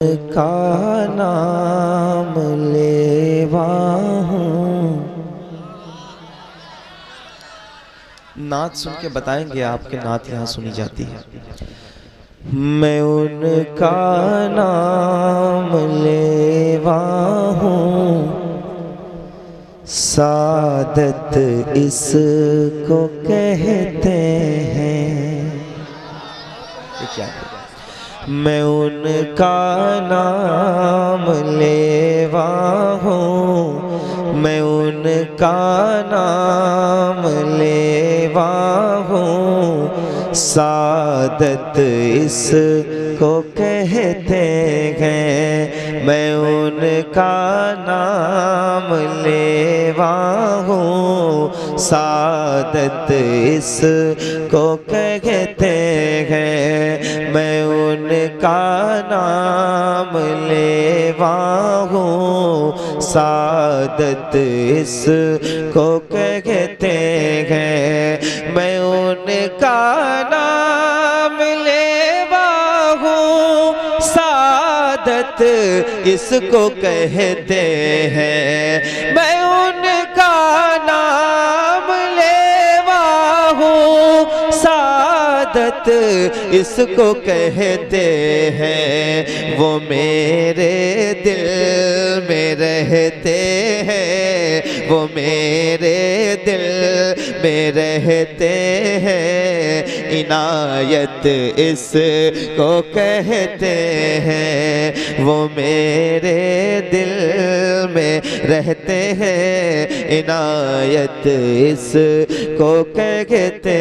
کا نام لیوا ہوں۔ نعت سن کے بتائیں گے آپ کے نعت یہاں سنی جاتی ہے۔ میں ان کا نام لیوا ہوں، سعادت اس کو کہتے ہیں۔ میں ان کا نام لیوا ہوں، میں ان کا نام لیوا ہوں، سعادت اس کو کہتے ہیں۔ میں ان کا نام لیوا ہوں، سعادت اس کو کہتے ہیں۔ میں ان کا نام لیوا ہوں، سعادت اس کو کہتے ہیں۔ میں ان کا نام لیوا ہوں، سعادت اس کو کہتے ہیں۔ میں ان کا نام لیوا ہوں، سعادت اس کو کہتے ہیں۔ وہ میرے دل میں رہتے ہیں، وہ میرے دل میں رہتے ہیں، عنایت اس کو کہتے ہیں۔ وہ میرے دل میں رہتے ہیں، عنایت اس کو کہتے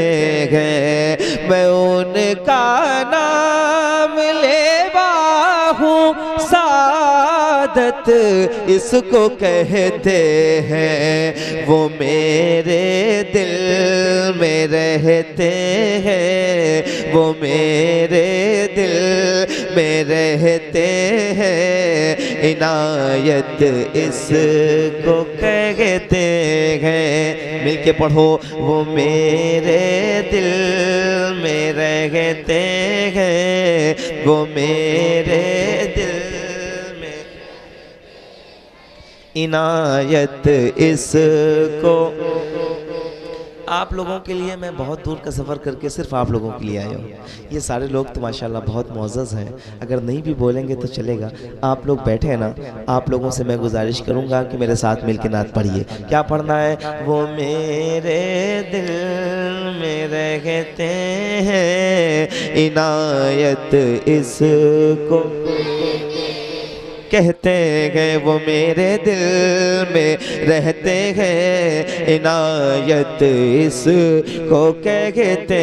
ہیں۔ میں ان کا نام لیوا ہوں، سعادت اس کو کہتے ہیں۔ وہ میرے دل میں رہتے ہیں، وہ میرے دل میں رہتے ہیں، عنایت اس کو کہتے ہیں۔ مل کے پڑھو، وہ میرے دل میں رہتے ہیں، وہ میرے دل میں عنایت اس کو۔ آپ لوگوں کے لیے میں بہت دور کا سفر کر کے صرف آپ لوگوں کے لیے آیا ہوں۔ یہ سارے لوگ تو ماشاءاللہ بہت معزز ہیں، اگر نہیں بھی بولیں گے تو چلے گا۔ آپ لوگ بیٹھے ہیں نا، آپ لوگوں سے میں گزارش کروں گا کہ میرے ساتھ مل کے نعت پڑھیے۔ کیا پڑھنا ہے؟ وہ میرے دل میں رہتے ہیں، عنایت اس کو کہتے ہیں۔ وہ میرے دل میں رہتے ہیں، عنایت اس کو کہتے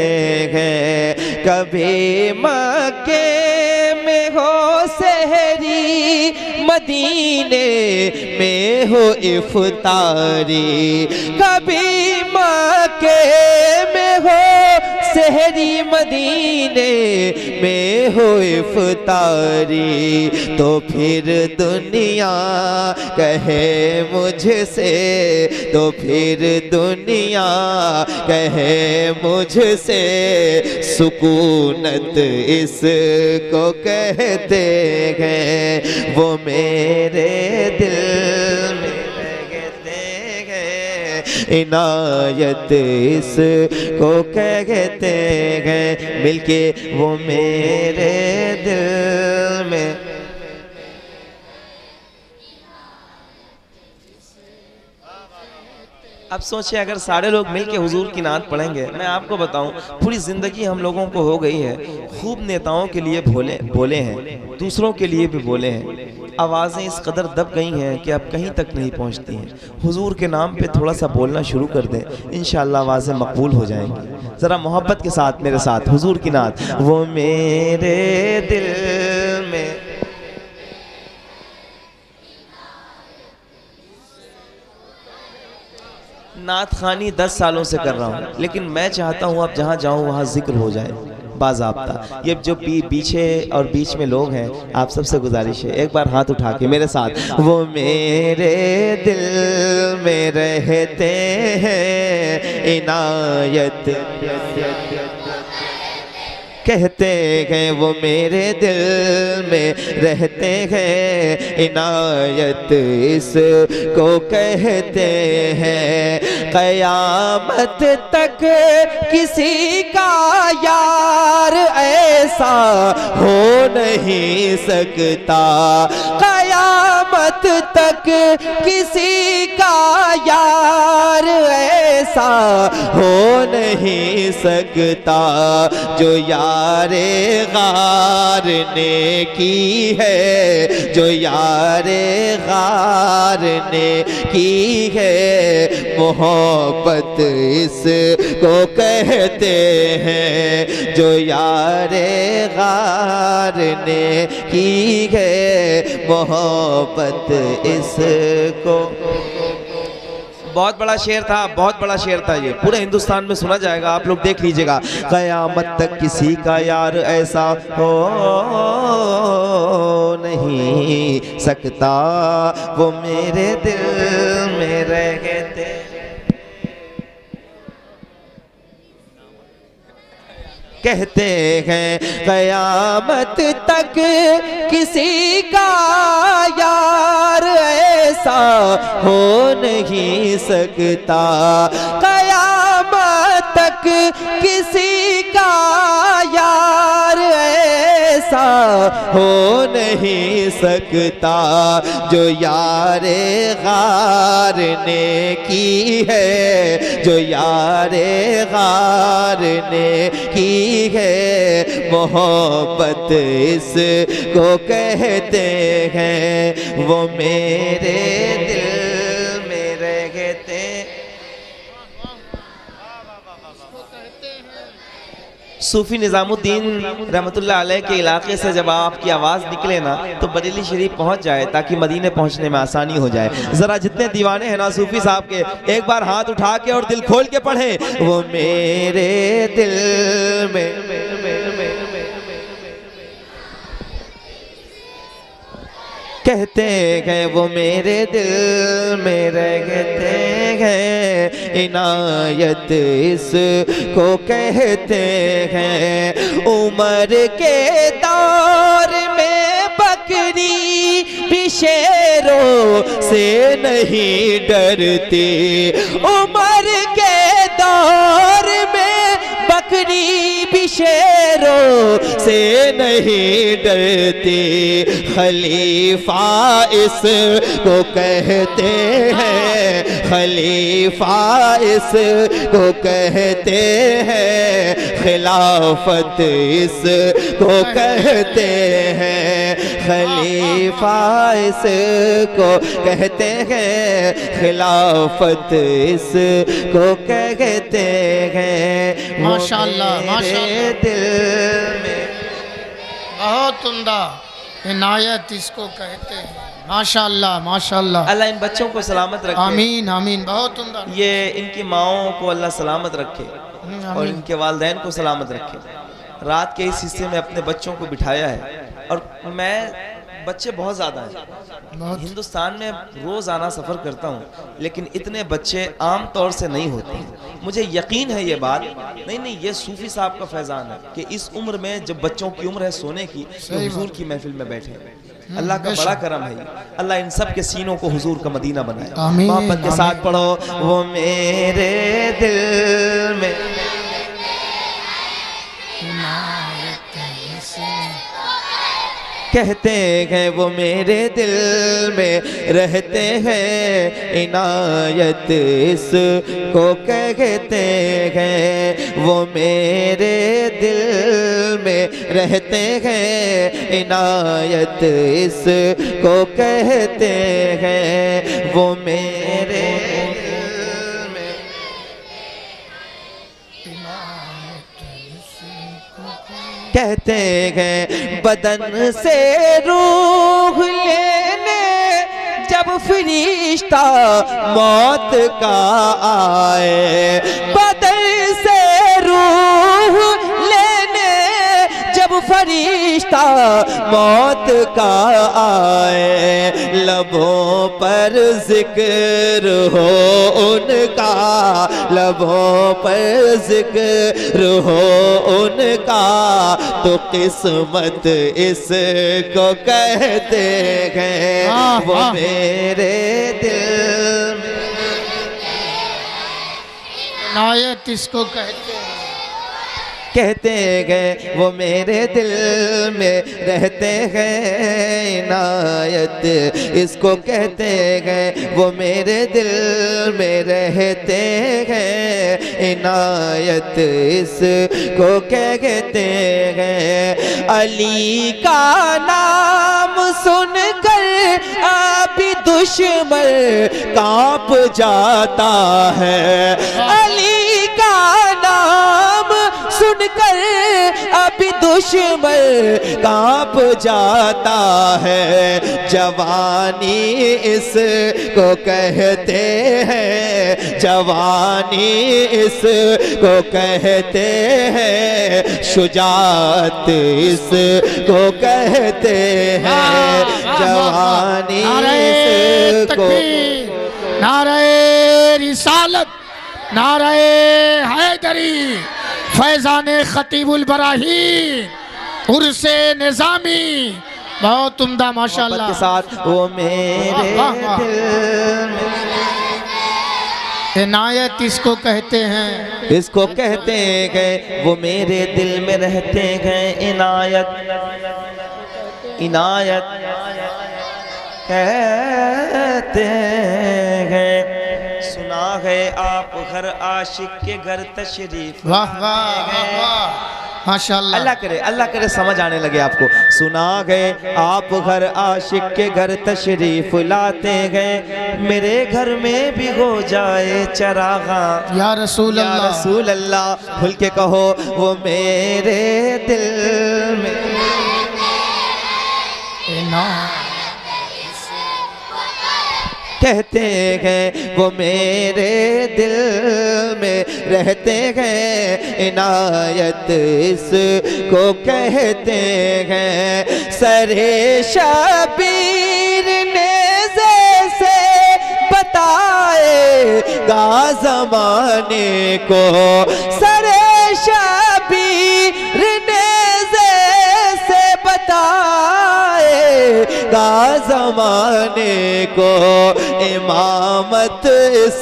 ہیں۔ کبھی مکے میں ہو سحری، مدینے میں ہو افطاری، کبھی مکے میں ہو سحری، مدینے میں ہو افطاری، تو پھر دنیا کہے مجھ سے، تو پھر دنیا کہے مجھ سے، سکونت اس کو کہتے ہیں۔ وہ میرے دل میں عنایت اس کو کہتے ہیں۔ مل کے، وہ میرے دل میں۔ اب سوچیں اگر سارے لوگ مل کے حضور کی نعت پڑھیں گے، میں آپ کو بتاؤں پوری زندگی ہم لوگوں کو ہو گئی ہے، خوب نیتاؤں کے لیے بولے ہیں، دوسروں کے لیے بھی بولے ہیں، آوازیں اس قدر دب گئی ہیں کہ اب کہیں تک نہیں پہنچتی ہیں۔ حضور کے نام پہ تھوڑا سا بولنا شروع کر دیں، انشاءاللہ آوازیں مقبول ہو جائیں گی۔ ذرا محبت کے ساتھ میرے ساتھ حضور کی نعت۔ وہ میرے دل میں، نعت خوانی 10 سالوں سے کر رہا ہوں، لیکن میں چاہتا ہوں اب جہاں جاؤں وہاں ذکر ہو جائے باضابطہ۔ یہ جو پیچھے اور بیچ میں لوگ ہیں، آپ سب سے گزارش ہے ایک بار ہاتھ اٹھا کے میرے ساتھ۔ وہ میرے دل میں رہتے ہیں، عنایت کہتے ہیں وہ میرے دل میں رہتے ہیں، عنایت اس کو کہتے ہیں۔ قیامت تک کسی کا یار ایسا ہو نہیں سکتا، قیامت تک کسی کا یار ایسا ہو نہیں سکتا، جو یار غار نے کی ہے، جو یار غار نے کی ہے، محبت اس کو کہتے ہیں، جو یار غار نے کی ہے، محبت اس کو۔ بہت بڑا شعر تھا، بہت بڑا شعر تھا، یہ پورے ہندوستان میں سنا جائے گا، آپ لوگ دیکھ لیجئے گا۔ قیامت تک کسی کا یار ایسا ہو نہیں سکتا، وہ میرے دل میں رہتے۔ کہتے ہیں قیامت تک کسی کا یار ایسا ہو نہیں سکتا، قیامت تک کسی کا یار ایسا ہو نہیں سکتا، جو یار غار نے کی ہے، جو یار غار نے کی ہے، محبت اس کو کہتے ہیں، وہ میرے دل میں رہتے۔ صوفی نظام الدین رحمت اللہ علیہ کے علاقے سے جب آپ کی آواز نکلے نا تو بریلی شریف پہنچ جائے تاکہ مدینے پہنچنے میں آسانی ہو جائے۔ ذرا جتنے دیوانے ہیں نا صوفی صاحب کے، ایک بار ہاتھ اٹھا کے اور دل کھول کے پڑھیں، وہ میرے دل میں۔ کہتے ہیں وہ میرے دل میں رہتے ہیں، عنایت اس کو کہتے ہیں، عمر کے دور میں بکری بھی شیروں سے نہیں ڈرتی، عمر کے دور میں بکری بھی شیروں سے نہیں ڈرتی، خلیفہ اس کو کہتے ہیں، خلیفہ اس کو کہتے ہیں، خلافت اس کو کہتے ہیں، خلیفہ اس کو کہتے ہیں، خلافت اس کو کہتے ہیں۔ ماشاءاللہ ماشاءاللہ، دل میں بہت عمدہ، عنایت اس کو کہتے ہیں۔ ماشاءاللہ ماشاءاللہ، اللہ ان بچوں کو سلامت رکھے، آمین آمین، بہت عمدہ، یہ ان کی ماؤں کو اللہ سلامت رکھے اور ان کے والدین کو سلامت رکھے۔ رات کے اس حصے میں اپنے بچوں کو بٹھایا ہے، اور میں بچے بہت زیادہ ہیں، ہندوستان میں روزانہ سفر کرتا ہوں، لیکن اتنے بچے عام طور سے نہیں ہوتے۔ مجھے یقین ہے یہ بات، نہیں یہ صوفی صاحب کا فیضان ہے کہ اس عمر میں جب بچوں کی عمر ہے سونے کی، تو حضور کی محفل میں بیٹھے۔ اللہ کا بڑا کرم ہے، اللہ ان سب کے سینوں کو حضور کا مدینہ بنائے۔ محبت کے ساتھ پڑھو، وہ میرے دل میں۔ کہتے ہیں وہ میرے دل میں رہتے ہیں، عنایت اس کو کہتے ہیں، وہ میرے دل میں رہتے ہیں، عنایت اس کو کہتے ہیں، وہ میرے دل میں۔ کہتے ہیں بدن سے روح لینے جب فرشتہ موت کا آئے، بدن سے روح لینے جب فرشتہ فرشتہ موت کا آئے، لبوں پر ذکر ہو ان کا، لبوں پر ذکر ہو ان کا، تو قسمت اس کو کہتے ہیں وہ میرے دل میں۔ عنایت اس کو کہتے ہیں، کہتے ہیں وہ میرے دل میں رہتے ہیں، عنایت اس کو کہتے ہیں وہ میرے دل میں رہتے ہیں، عنایت اس کو کہتے ہیں۔ علی کا نام سن کر ابھی دشمن کانپ جاتا ہے، علی کا نام سن کر ابھی دشمن کانپ جاتا ہے، جوانی اس کو کہتے ہیں، جوانی اس کو کہتے ہیں، شجاعت اس کو کہتے ہیں، جوانی اس کو۔ نعرہ رسالت، نعرہ حیدری، فیضان خطیب البراہیم، عرس نظامی، بہت عمدہ ماشاءاللہ کے ساتھ وہ میرے دل میں۔ عنایت اس کو کہتے ہیں، اس کو کہتے ہیں وہ میرے دل میں رہتے ہیں، عنایت عنایت کہتے ہیں۔ سنا ہے آپ ہر عاشق کے گھر تشریف واہ واہ واہ ماشاءاللہ، اللہ کرے سمجھ آنے لگے آپ کو۔ سنا ہے آپ ہر عاشق کے گھر تشریف لاتے ہیں، میرے گھر میں بھی ہو جائے چراغاں یا رسول یا اللہ، رسول اللہ، کھل کے کہو وہ میرے دل میں۔ کہتے ہیں وہ میرے دل میں رہتے ہیں، عنایت اس کو کہتے ہیں۔ سر شبیر نیزے سے بتائے گا زمانے کو، سر شبیر نیزے سے بتائے گا زمانے کو، امامت اس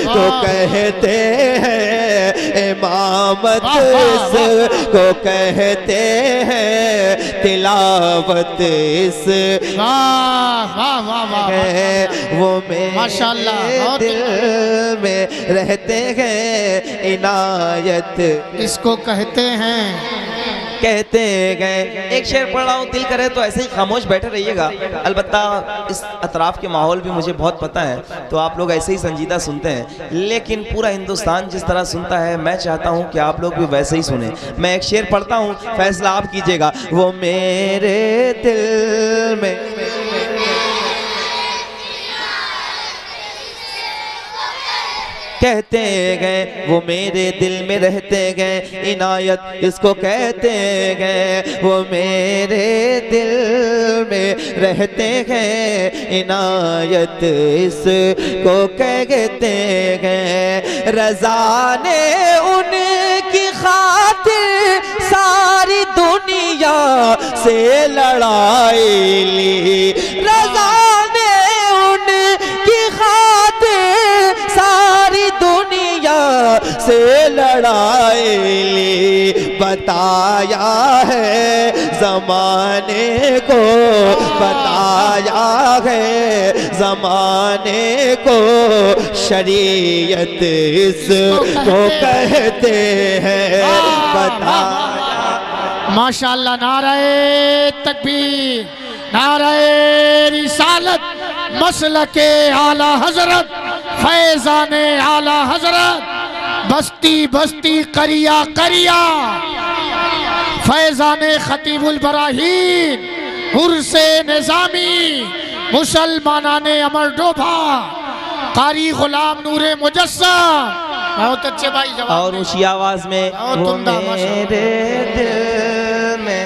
کو کہتے ہیں، امامت اس کو کہتے ہیں، تلاوت اس ہے وہ میرے دل میں رہتے ہیں، عنایت اس کو کہتے ہیں۔ کہتے گئے۔ ایک شعر پڑھ رہا ہوں، دل کرے تو ایسے ہی خاموش بیٹھے رہیے گا، البتہ اس اطراف کے ماحول بھی مجھے بہت پتہ ہے، تو آپ لوگ ایسے ہی سنجیدہ سنتے ہیں، لیکن پورا ہندوستان جس طرح سنتا ہے میں چاہتا ہوں کہ آپ لوگ بھی ویسے ہی سنیں۔ میں ایک شعر پڑھتا ہوں، فیصلہ آپ کیجئے گا۔ وہ میرے دل میں کہتے گئے وہ میرے دل میں رہتے گئے، عنایت اس کو کہتے گئے وہ میرے دل میں رہتے گئے، عنایت اس کو کہتے گئے۔ رضا نے ان کی خاطر ساری دنیا سے لڑائی لی، رضا نے ان کی خاطر ساری دنیا سے لڑائی لی، بتایا ہے زمانے کو، بتایا ہے زمانے کو، شریعت اس کو کہتے ہیں، بتایا۔ ماشاءاللہ، نعرہ تکبیر، نعرہ رسالت، مسلک اعلی حضرت، فیضان اعلی حضرت، بستی بستی قریہ قریہ، فیضان خطیب البراہیم، عرس نظامی، مسلمانان امر ڈوبھا، قاری غلام نور مجسم۔ بہت اچھے بھائی جواب اور اونچی آواز میں وہ میرے دل میں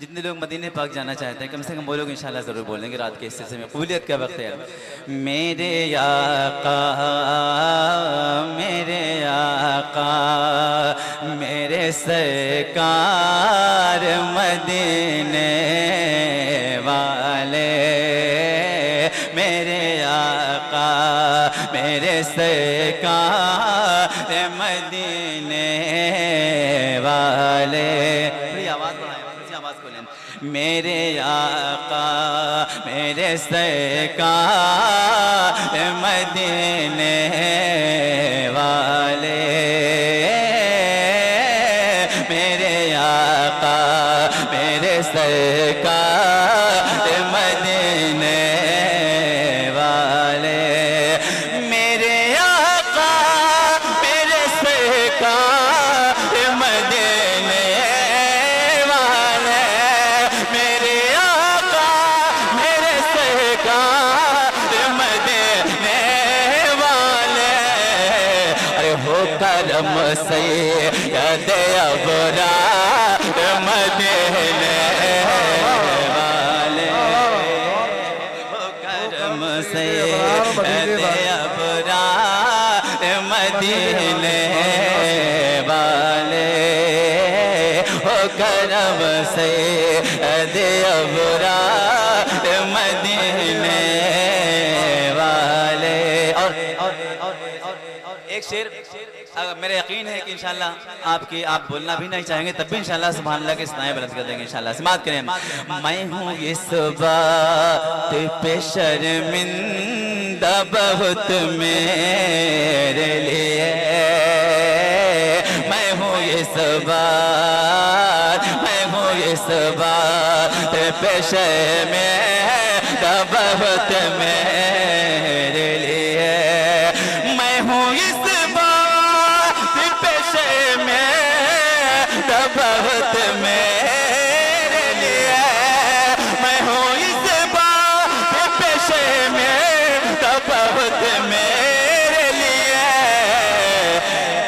جتنے لوگ مدینے پاک جانا چاہتے ہیں کم سے کم وہ لوگ انشاءاللہ ضرور بولیں گے رات کے حصے میں، قبولیت کا وقت ہے۔ میرے آقا میرے آقا میرے سرکار مدینے والے، میرے آقا میرے سرکار مدینے والے، تھوڑی آواز بڑھائیں، تھوڑی آواز کھولیں، میرے آقا میرے سرکار مدینے والے، میرے آقا میرے سرکار مدینے والے، میرے آقا میرے سرکار مدینے والے، میرے آقا میرے سرکار مدینے والے، ارے ہو کرم سید ابرار مدینے والے، ہو کرم سید ابرار مدینے والے، ہو کرم سید ابرار مدینے والے۔ اور ایک شعر میرا یقین ہے کہ انشاءاللہ آپ بولنا بھی نہیں چاہیں گے تب بھی انشاءاللہ سبحان اللہ کے ثنائے بلند کر دیں گے انشاءاللہ۔ سماعت کریں، میں ہوں اس بات پہ شرمندہ بہت میرے لیے، میں ہوں اس بات پہ شرمندہ بہت میرے لیے، میں ہوں اس بہت میرے لیے، میں ہوں اس بات پیشے میں بہت میرے لیے،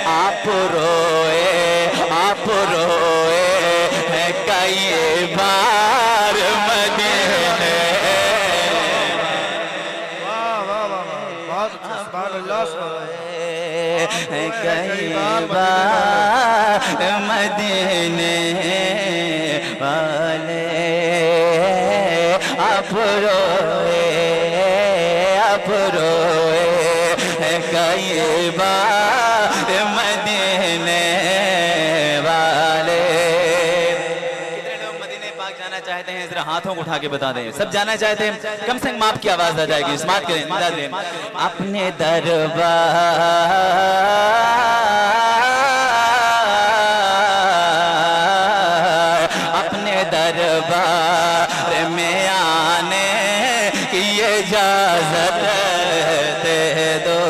آپ روئے ہیں کئی بار مدینے، کئی بار مدینے والے، آپ روئے کئی بار مدینے والے۔ کتنے لوگ مدینے پاک جانا چاہتے ہیں ذرا ہاتھوں کو اٹھا کے بتا دیں، سب جانا چاہتے ہیں کم سے کم آپ کی آواز آ جائے گی، سماعت کریں، مدد دیں، اپنے دربار میں آنے کی اجازت دے دو،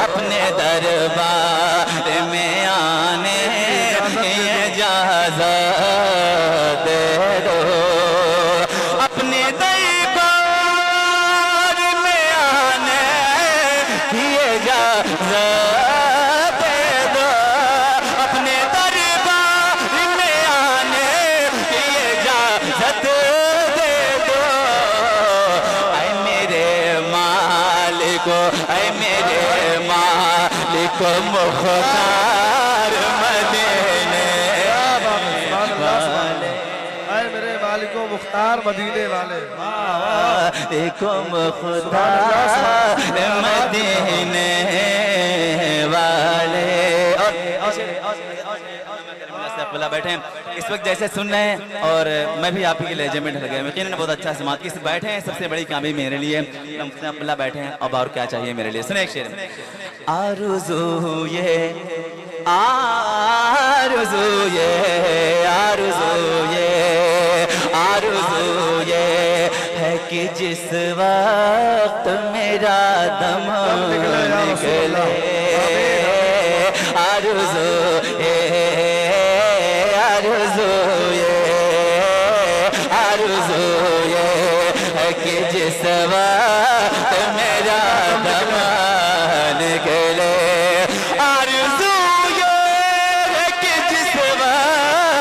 اپنے دربار میں آنے کی اجازت دے دو، اپنے دربار میں آنے کی اجازت دے دو، اپنے دربار میں آنے کی اجازت دے دو، اے میرے مالک مختار مدینے والے، اے میرے مالک مختار مدینے والے، مختار مدینے والے۔ اور بیٹھے اس وقت جیسے سن رہے ہیں اور میں بھی آپ کے لہجے میں ڈھل گیا، یقیناً بہت اچھا سماعت کی بیٹھے ہیں، سب سے بڑی کامیابی میرے لیے مفتی عبداللہ بیٹھے ہیں، اب اور کیا چاہیے میرے لیے، سنیں ایک شعر، آرزو یہ ہے کہ جس وقت میرا دم نکلے، آرزو یہ ہے کہ جس وقت میرا دم نکلے، آرزو یہ ہے کہ جس وقت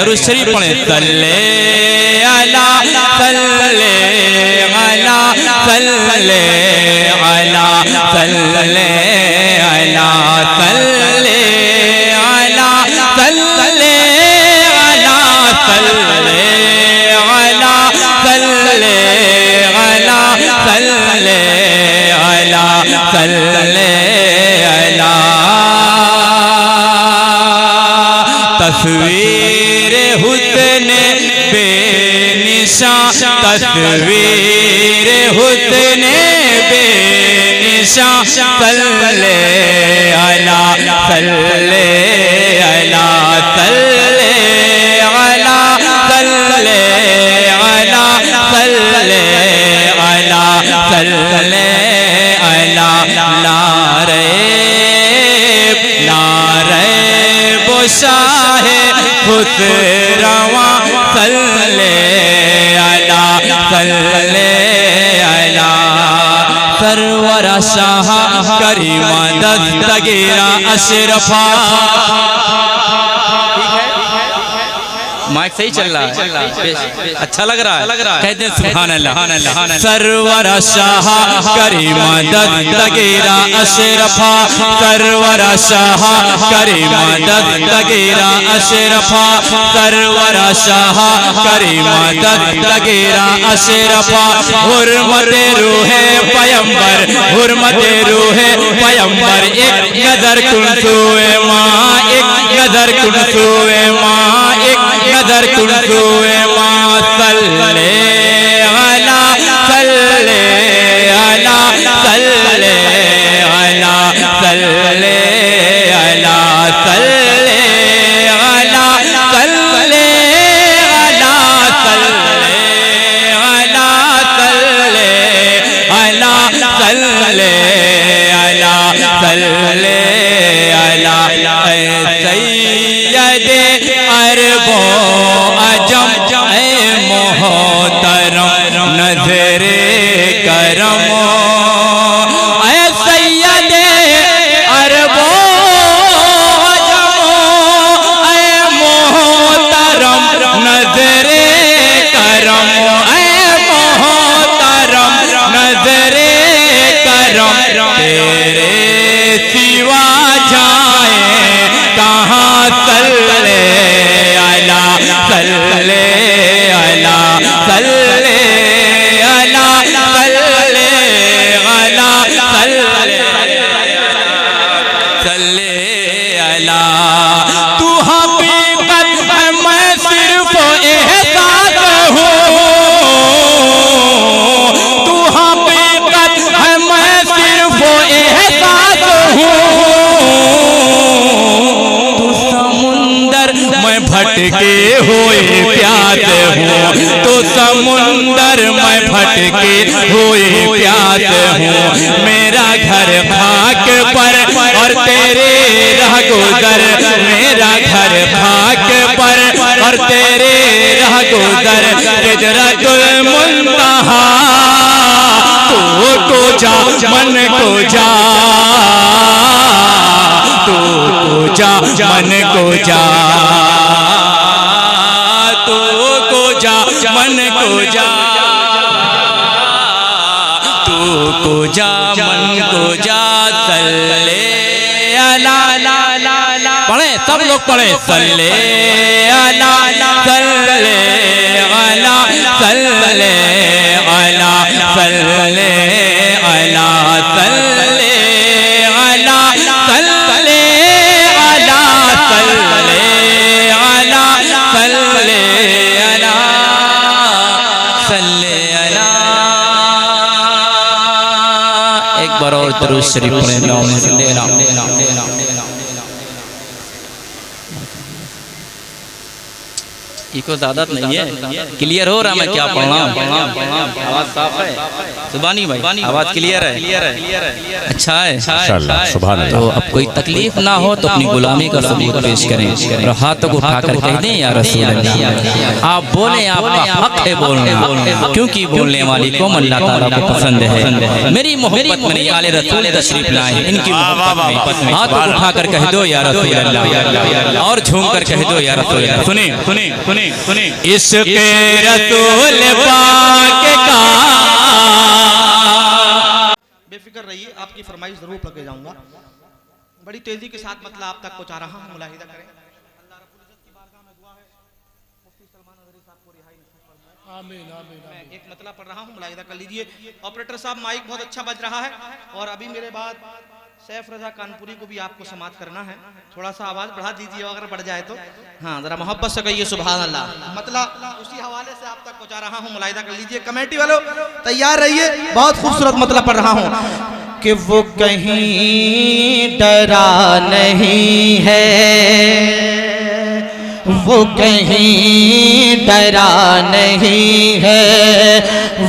درود شریف پڑھیں صلی علی صلی علی صلی علی صلی علی صلی علی صلی علی صلی علی صلی علی صلی علی صلی علی تصویر حسن بے نشان تصویر حسن بے نشان صلی علی صلی علی صلی علی صلی علی صلی علی صلی علی نعرہ نعرہ شاہ خسرواں صلی علی صلی علی سرور شاہ کریم دستگیر اشرفا مائک صحیح چل رہا ہے اچھا لگ رہا ہے کہتے ہیں سبحان اللہ سرور شاہ کریم دستگیر اشرفا سرور شاہ کریم دستگیر اشرفا سرور شاہ کریم دستگیر اشرفا حرمت روح پیمبر حرمت روح پیمبر ایک نظر کن سوئے ماں ایک نظر کن سوئے ماں ایک نظر کن سوئے ماں صلی علی صلی علی صلی علی صلی علی صلی علی صلی علی صلی علی صلی علی صلی علی صلی علی سید عرب و عجم اے محترم نظر کرم اے سید عرب و عجم اے محترم نظر کرم اے محترم نظر کرم تیرے سوا جائیں کہاں صلی علی صلی علی صلی علی صلی علی صلی علی تو حقیقت ہے میں صرف احساس ہوں تو حقیقت ہے میں صرف احساس ہوں میں بھٹکے ہوئے پیاس ہوں تو سمندر میں بھٹکے ہوئے پیاس ہوں میرا گھر خاک پر اور تیرے رہ گزر میرا گھر خاک پر اور تیرے رہ گزر سدرۃ المنتہا تو جا من کو جا تو جا من کو جا تو جا من کو جا تو جا من کو جا صلی علی پڑھیں سب لوگ پڑھیں صلی علی صلی علی صلی علی صلی علی صلی علی صلی علی صلی علی صلی علی صلی علی ایک بار اور درود شریف پڑھیں اللہم صلی علی محمد. یہ کوئی عادت نہیں ہے. کلیئر ہو رہا میں کیا پڑھ رہا ہوں؟ آواز صاف ہے زبانی بھائی؟ آواز کلیئر ہے؟ اچھا ہے. ماشاءاللہ سبحان تو اللہ. اب کوئی تکلیف نہ ہو تو اپنی غلامی کا ثبوت پیش کریں اور ہاتھوں کو اٹھا کر کہہ دیں یا رسول اللہ. آپ بولیں، آپ کا حق ہے بولنا، کیونکہ بولنے والی قوم اللہ تعالیٰ کو پسند ہے. میری محبت میں نہیں، آل رسول تشریف لائیں، ان کی محبت میں ہاتھوں کو اٹھا کر کہہ دو یا رسول اللہ، اور جھوم کر کہہ دو یا رسول اللہ. سنیں عشق رسول پاک کا. بے فکر رہیے، آپ کی فرمائش ضرور پڑھ کے جاؤں گا. بڑی تیزی کے ساتھ مطلب آپ تک پہنچا رہا ہوں، ملاحظہ کریں. اللہ رب العزت کی بارگاہ میں دعا ہے مفتی سلمان اظہری صاحب کو رہائی نصیب فرمائے. آمین آمین. میں ایک مطلب پڑھ رہا ہوں، ملاحظہ کر لیجئے. آپریٹر صاحب مائک بہت اچھا بج رہا ہے، اور ابھی میرے بعد سیف رضا کانپوری کو بھی آپ کو سماعت کرنا ہے. تھوڑا سا آواز بڑھا دیجئے اگر بڑھ جائے تو. ہاں ذرا محبت سے کہیے سبحان اللہ. مطلب اسی حوالے سے آپ تک پہنچا رہا ہوں، ملاحظہ کر لیجئے. کمیٹی والوں تیار رہیے، بہت خوبصورت مطلب پڑھ رہا ہوں. کہ وہ کہیں ڈرا نہیں ہے، وہ کہیں ڈرا نہیں ہے،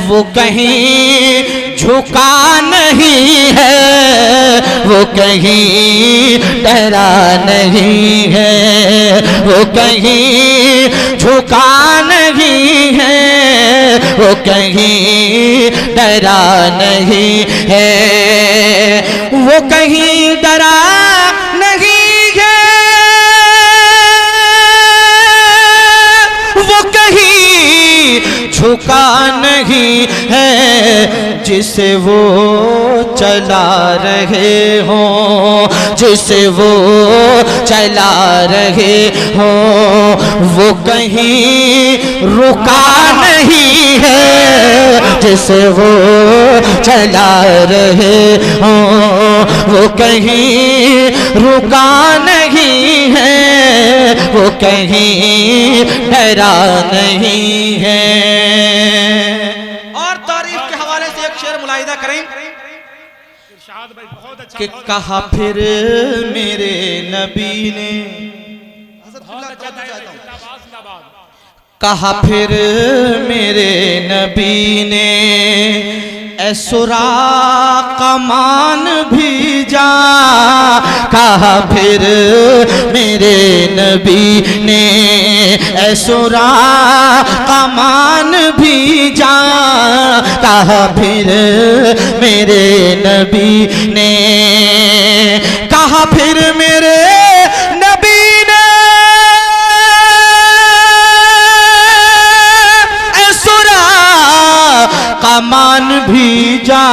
وہ کہیں جھکا نہیں ہے، وہ کہیں ڈرا نہیں ہے، وہ کہیں جھکا نہیں ہے، وہ کہیں ڈرا نہیں ہے، وہ کہیں ڈرا نہیں ہے، وہ کہیں جھکا نہیں ہے. جسے وہ چلا رہے ہوں، جسے وہ چلا رہے ہوں، وہ کہیں رکا نہیں ہے. جسے وہ چلا رہے ہوں، وہ کہیں رکا نہیں ہے، وہ کہیں ڈرا نہیں ہے. اور تعریف کے حوالے سے ایک شعر ملاحظہ کریں کہ کہا پھر میرے نبی نے، کہا پھر میرے نبی نے اے سراغ کمان بھی جا. کہا پھر میرے نبی نے اے سراغ کمان بھی جا. کہا پھر میرے نبی نے، کہا پھر میرے نبی نے اے سراغ کمان بھی جا.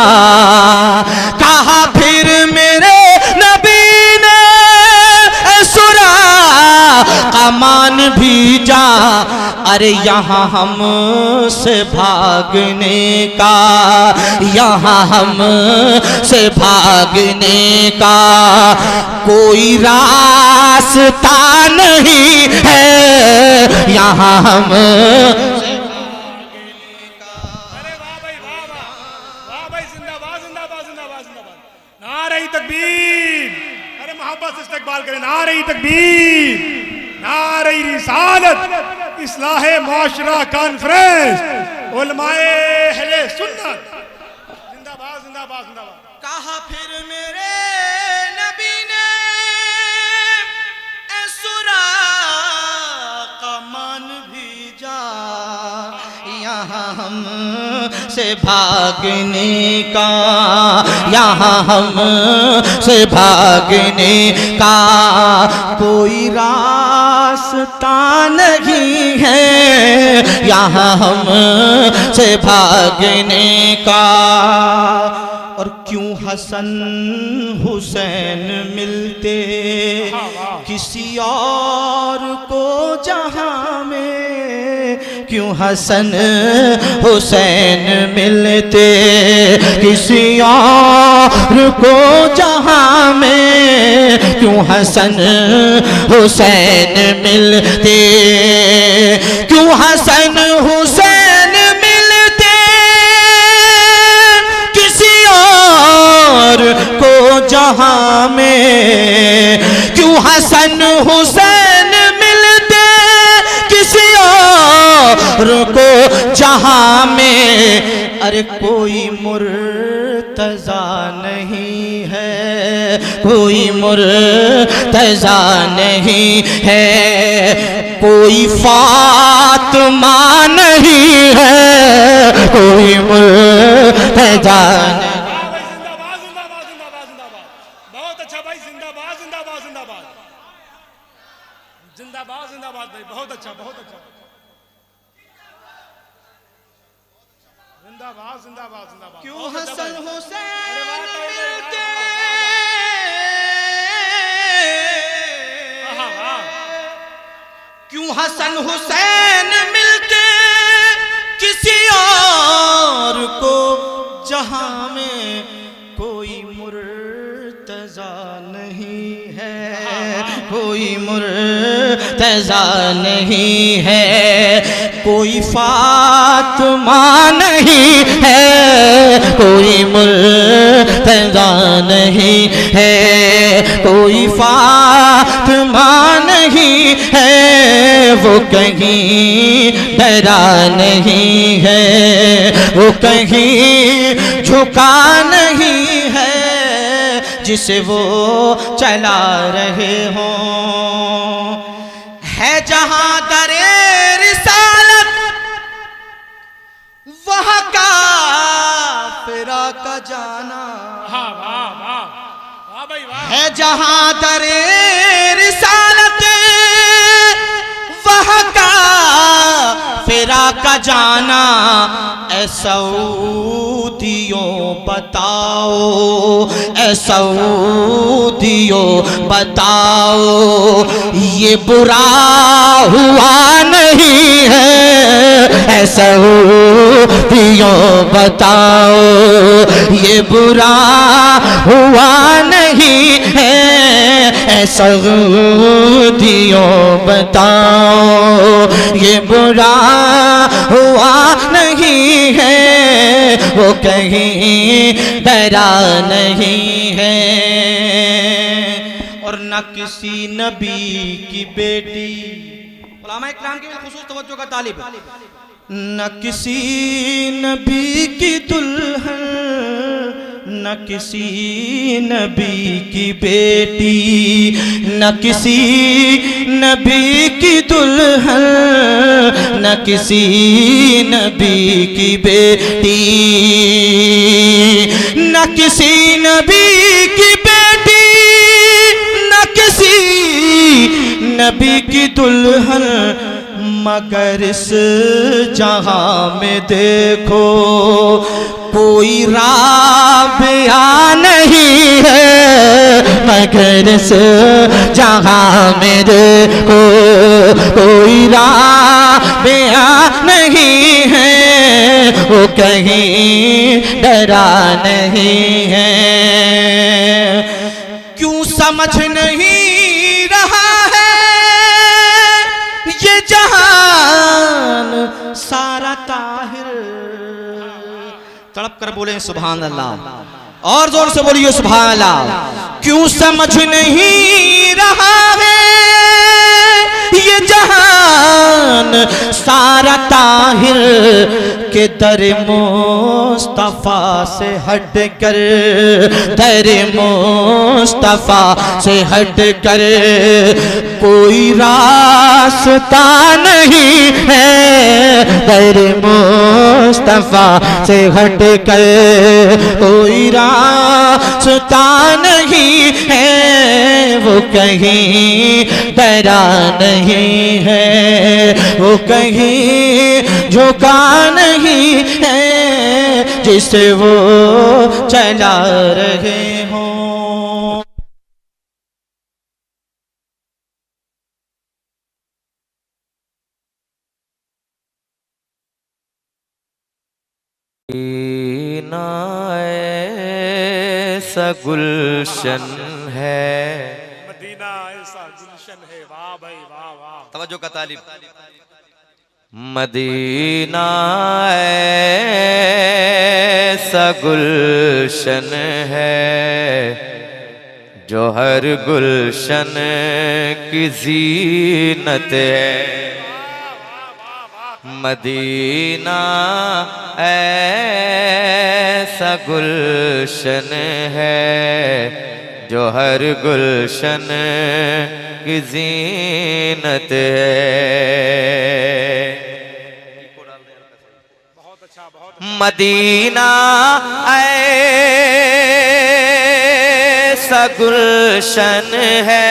کہا پھر میرے نبی نے اے سراغ کمان بھی جا. ارے یہاں ہم سے بھاگنے کا، یہاں ہم سے بھاگنے کا کوئی راستہ نہیں ہے. یہاں ہم نعرہ تکبیر. ارے محبت سے استقبال کریں. نعرہ تکبیر، نعرہ رسالت، اصلاح معاشرہ کانفرنس، علماء اہل سنت زندہ باد زندہ باد زندہ باد. کہا پھر میرے نبی نے اے سراغ کمان بھی جا. یہاں ہم سے بھاگنے کا، یہاں ہم سے بھاگنے کا کوئی راستہ نہیں ہے. یہاں ہم سے بھاگنے کا. اور کیوں حسن حسین ملتے کسی اور کو جہاں میں، کیوں حسن حسین ملتے کسی اور کو جہاں میں، کیوں حسن حسین ملتے، کیوں حسن حسین ملتے کسی اور کو جہاں میں، کیوں حسن حسین ملتے کسی اور کو جہاں میں ارے کوئی مرتضی نہیں ہے کوئی مرتضی نہیں ہے کوئی فاطمہ نہیں ہے کوئی مرتضی نہیں بہت اچھا بھائی زندہ باد زندہ باد زندہ باد زندہ باد زندہ باد بھائی بہت اچھا زندہ باد زندہ باد زندہ باد کیوں حسن حسین کیوں حسن حسین ملتے کسی اور کو جہاں میں کوئی مرتضی نہیں ہے کوئی مرتضی نہیں ہے کوئی فاطمہ نہیں ہے کوئی مرتضی نہیں ہے کوئی فاطمہ نہیں ہے وہ کہیں ڈرا نہیں ہے وہ کہیں جھکا نہیں ہے جسے وہ چلا رہے ہوں ہے جہاں در رسالت وہاں کافرہ کا جانا ہے جہاں در رسالت وہاں کافرہ کا جانا اے سعودیوں بتاؤ اے سعودیوں بتاؤ یہ برا ہوا نہیں ہے اے سعودیوں بتاؤ یہ برا ہوا نہیں ہے اے سعودیوں بتاؤ یہ برا ہوا نہیں ہے وہ کہیں ڈرا نہیں ہے اور نہ کسی نبی کی بیٹی علماء اکرام کی خصوص توجہ کا طالب نہ کسی نبی کی دلہن نہ کسی نبی کی بیٹی نہ کسی نبی کی دلہن نہ کسی نبی کی بیٹی نہ کسی نبی کی بیٹی نہ کسی نبی کی دلہن مگر اس جہاں میں دیکھو کوئی رابعہ نہیں ہے مگر اس جہاں میں دیکھو کوئی رابعہ نہیں ہے وہ کہیں ڈرا نہیں ہے کیوں سمجھ نہیں رہا ہے یہ جہان سارا طاہر تڑپ کر بولیں سبحان اللہ اور زور سے بولیے سبحان اللہ کیوں سمجھ نہیں رہا ہے یہ جہان سارا طاہر کہ در مصطفیٰ سے ہٹ کر در مصطفیٰ سے ہٹ کر کوئی راستہ نہیں ہے در مصطفیٰ سے ہٹ کر کوئی راستہ نہیں ہے وہ کہیں ڈرا نہیں ہے وہ کہیں جھکا نہیں ہے جسے وہ چلا رہے ہوں ایسا گلشن ہے مدینہ ایسا گلشن ہے واہ بھائی واہ واہ توجہ کا طالب مدینہ ایسا گلشن ہے جو ہر گلشن کی زینت ہے مدینہ ایسا گلشن ہے جو ہر گلشن کی زینت ہے مدینہ ایسا گلشن ہے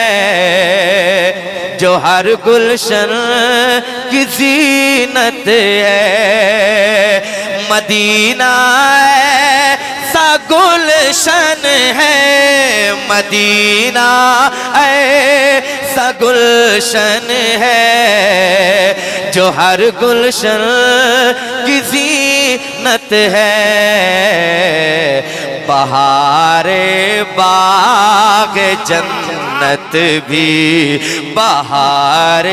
جو ہر گلشن کی زینت ہے مدینہ ایسا گلشن ہے مدینہ ایسا گلشن ہے جو ہر گلشن کی زینت ہے بہار باغ جنت بھی بہار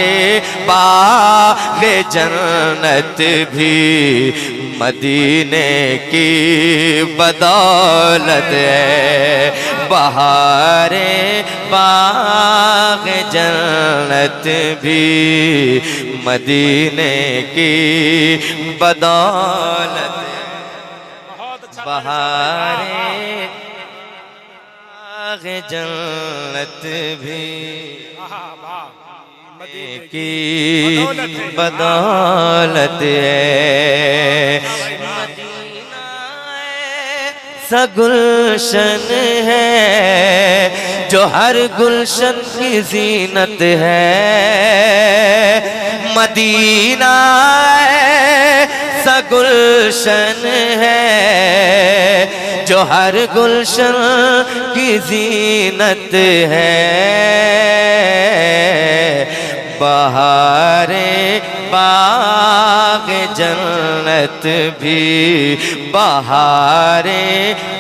باغ جنت بھی مدینے کی بدولت ہے بہار باغ جنت بھی مدینے کی بدولت بہار باغ جنت بھی کی بدولت ہے مدینہ ایسا گلشن ہے جو ہر گلشن کی زینت ہے مدینہ ایسا گلشن ہے جو ہر گلشن کی زینت ہے بہار باغ جنت بھی بہار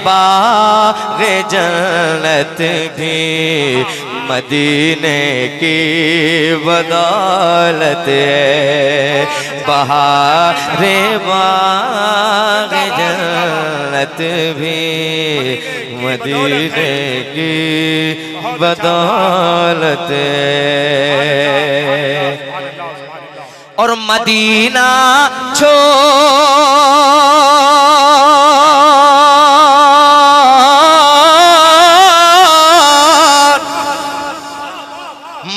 باغ جنت بھی مدینے کی بدولت ہے بہار باغ جنت بھی مدینے کی بدولت ہے اور مدینہ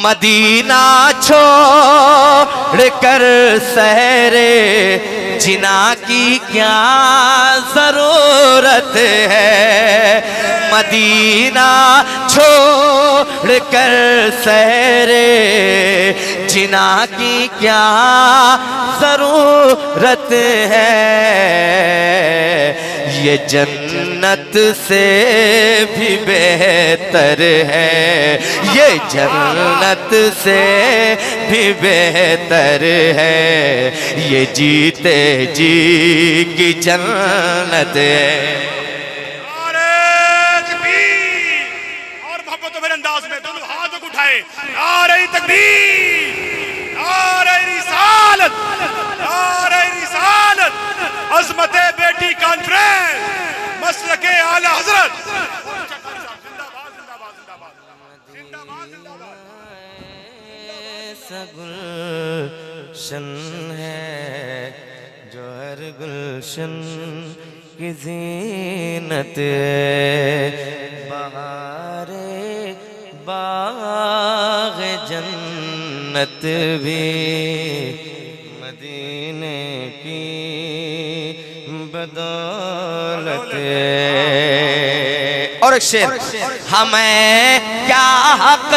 مدینہ چھوڑ کر سہرے جنا کی کیا ضرورت ہے مدینہ چھوڑ کر سہرے جنا کی کیا ضرورت ہے یہ جنت سے بھی بہتر ہے یہ جنت سے بھی بہتر ہے یہ جیتے جی کی جنت ہے اور محبت و میرے انداز میں دونوں ہاتھوں کو اٹھائے نعرہ تکبیر نعرہ رسالت نعرہ رسالت عظمت بیٹی کانفرنس مسلک اعلی حضرت ایسا گلشن ہے جو ہر گلشن کی زینت ہے بہار باغ جنت بھی مدینے کی بدولت ہے اور ایک شعر ہمیں کیا حق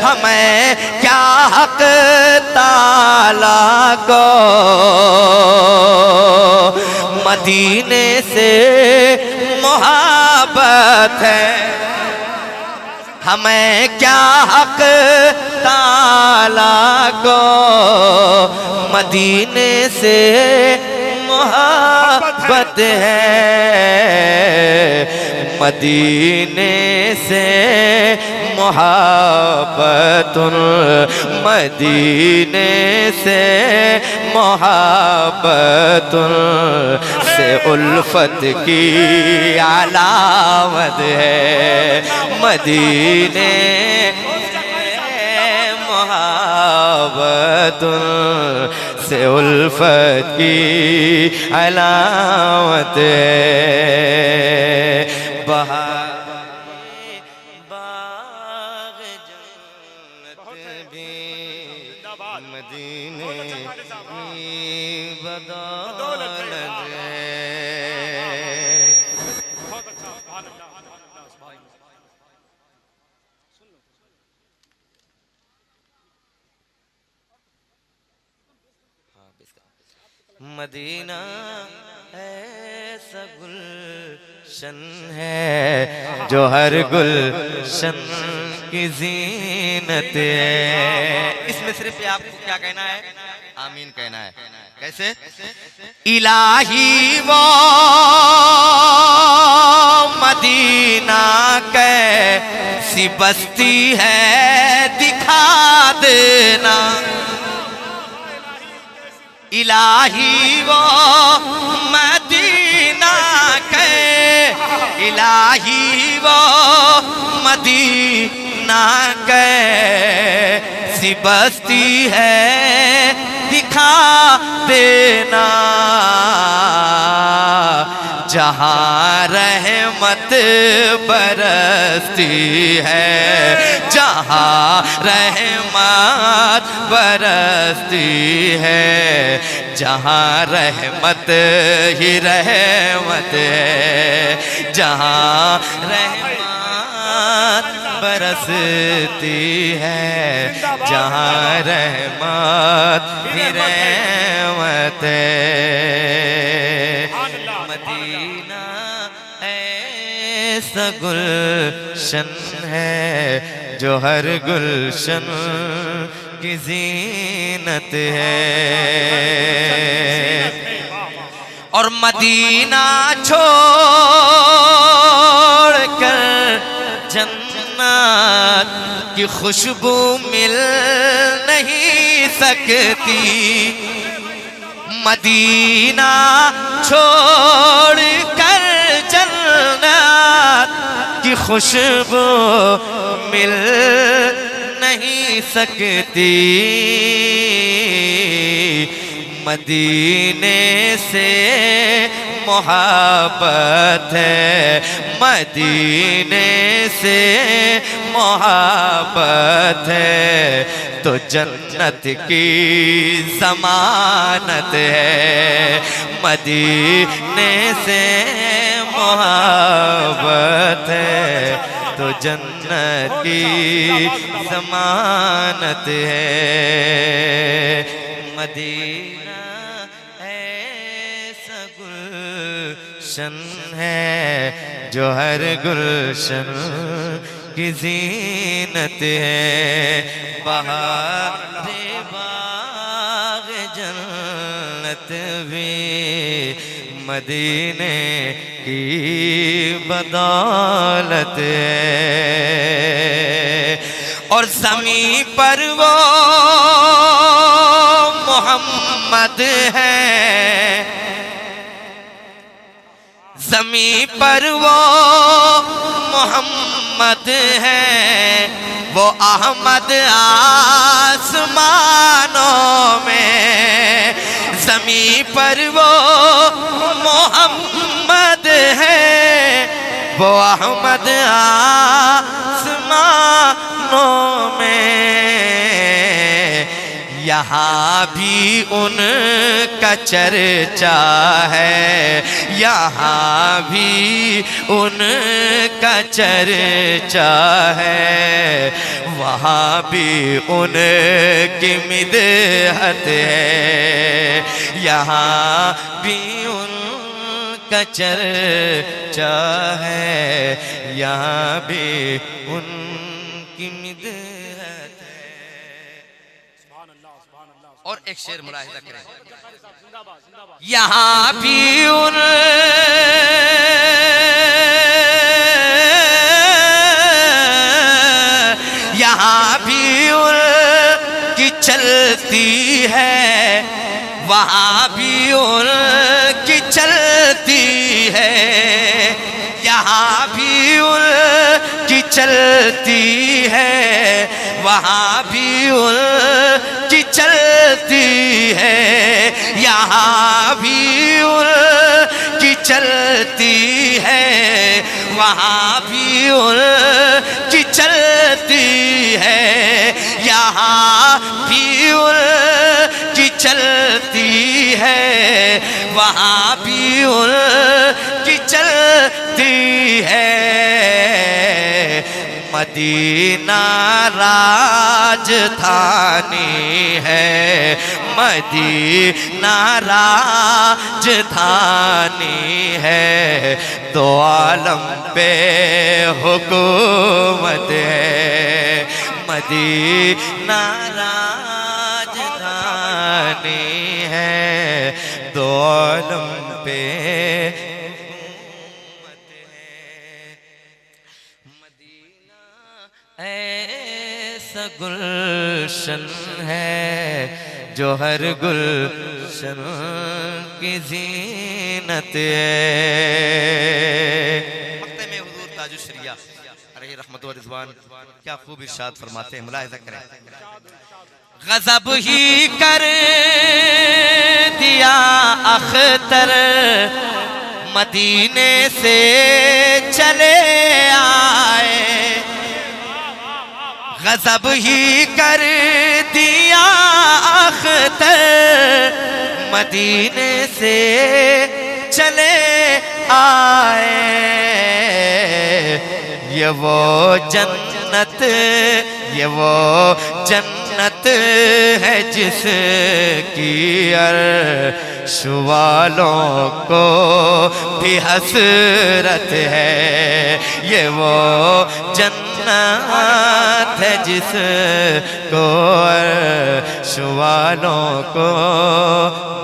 ہمیں کیا حق تعالیٰ کو مدینے سے محبت ہے ہمیں کیا حق تعالیٰ کو مدینے سے محبت ہے مدینے سے محبت، مدینے سے محبت سے الفت کی علامت ہے، مدینے محبت سے الفت کی علامت ہے، بہار باغ جنت بھی مدینے کی بدولت ہے۔ مدینہ ایسا گلشن ہے جو ہر گلشن کی زینت ہے۔ اس میں صرف آپ کو کیا کہنا ہے؟ آمین کہنا ہے۔ کیسے؟ الہی وہ مدینہ کیسی بستی ہے دکھا دینا، الہی وہ مدینہ کے، الہی وہ مدینہ کے سی بستی ہے دکھا دینا، جہاں رحمت برستی ہے، جہاں رحمت برستی ہے، جہاں رحمت ہی رحمت ہے، جہاں رحمت برستی ہے، جہاں رحمت ہی رحمت ہے۔ مدینہ ایسا گلشن ہے جو ہر گلشن کی زینت ہے، اور مدینہ چھوڑ کر جنت کی خوشبو مل نہیں سکتی، مدینہ چھوڑ کر جنت کی خوشبو مل نہیں سکتی، مدینے سے محبت ہے، مدینے سے محبت ہے تو جنت کی ضمانت ہے، مدینے سے محبت ہے تو جنت کی ضمانت ہے، مدینہ ایسا گلشن ہے جو ہر گلشن کی زینت ہے، بہار باغ جنت بھی مدینے کی بدولت ہے، اور زمین پر وہ محمد ہے، زمین پر وہ محمد ہے، وہ احمد آسمانوں میں، زمین پر وہ محمد ہے، وہ احمد آسمانوں میں، یہاں بھی ان کا چرچا ہے، یہاں بھی ان کا چرچا ہے، وہاں بھی ان کی مدحت ہے، یہاں بھی ان کا چرچا ہے، یہاں بھی ان کی مدحت ہے۔ اور ایک شعر ملاحظہ کریں، یہاں بھی ان جہاں بھی ان کی چلتی ہے وہاں بھی ان کی چلتی ہے، یہاں بھی ان کی چلتی ہے وہاں بھی ان کی چلتی ہے، یہاں بھی ان کی چلتی ہے وہاں بھی ان کی چلتی ہے، یہاں بھی ان کی چلتی ہے وہاں بھی ان کی چلتی ہے۔ مدینہ راجدھانی ہے، مدینہ راجدھانی ہے، دو عالم پہ حکومت ہے، مدینہ راجدھانی ہے، دو عالم پہ حکومت ہے۔ مدینہ ایسا گلشن ہے جو ہر گلشن کی زینت ہے۔ مقتہ میں حضور تاج الشریعہ علیہ رحمت و رضوان کیا خوب ارشاد فرماتے ہیں، ملاحظہ کریں۔ غضب ہی کر دیا اختر مدینے سے چلے آئے، غضب ہی کر دیا اختر مدینے سے چلے آئے، یہ وہ جنت یہ وہ جنت ہے جس کی عرش والوں کو بھی حسرت ہے، یہ وہ جنت ہے جس کو عرش والوں کو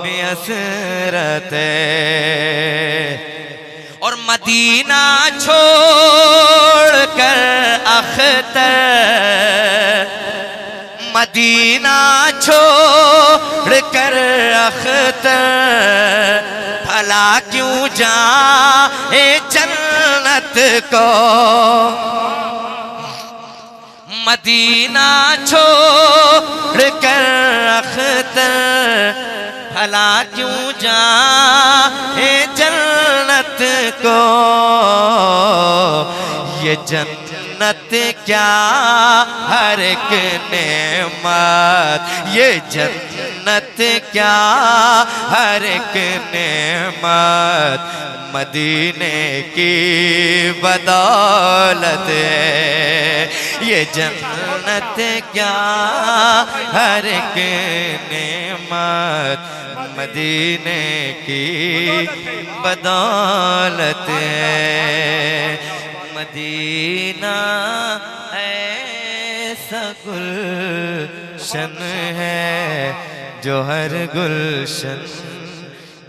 بھی حسرت ہے۔ اور مدینہ چھوڑ کر اختر مدینہ چھوڑ کر اختر بھلا کیوں جائے جنت کو، مدینہ چھوڑ کر اختر بھلا کیوں جائے جنت کو، یہ جنت کیا ہر ایک نعمت، یہ جنت کیا ہر ایک نعمت مدینے کی بدولت ہے، یہ جنت کیا ہر ایک نعمت مدینے کی بدولت ہے۔ مدینہ ایسا گلشن ہے جو ہر گلشن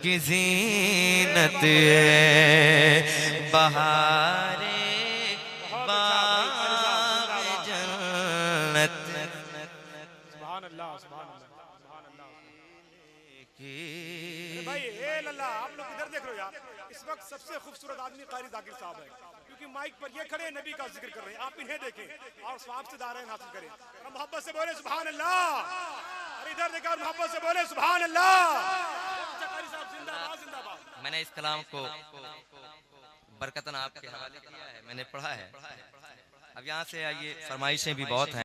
کی زینت ہے، بہارے باغ جنت بھائی اے اللہ آپ لوگ ادھر دیکھ رہے ہو یار، اس وقت سب سے خوبصورت آدمی قاری ذاکر صاحب ہے، کیونکہ مائک پر یہ کھڑے نبی کا ذکر کر رہے ہیں، آپ انہیں دیکھیں اور ثواب سے دارین حاصل کریں، اور محبت سے بولے سبحان اللہ، اور ادھر دیکھیں اور محبت سے بولے سبحان اللہ۔ قاری صاحب زندہ باد زندہ باد۔ میں نے اس کلام کو برکتاً آپ کے حوالے کیا ہے، میں نے پڑھا ہے۔ اب یہاں سے آئیے، فرمائشیں بھی بہت ہیں۔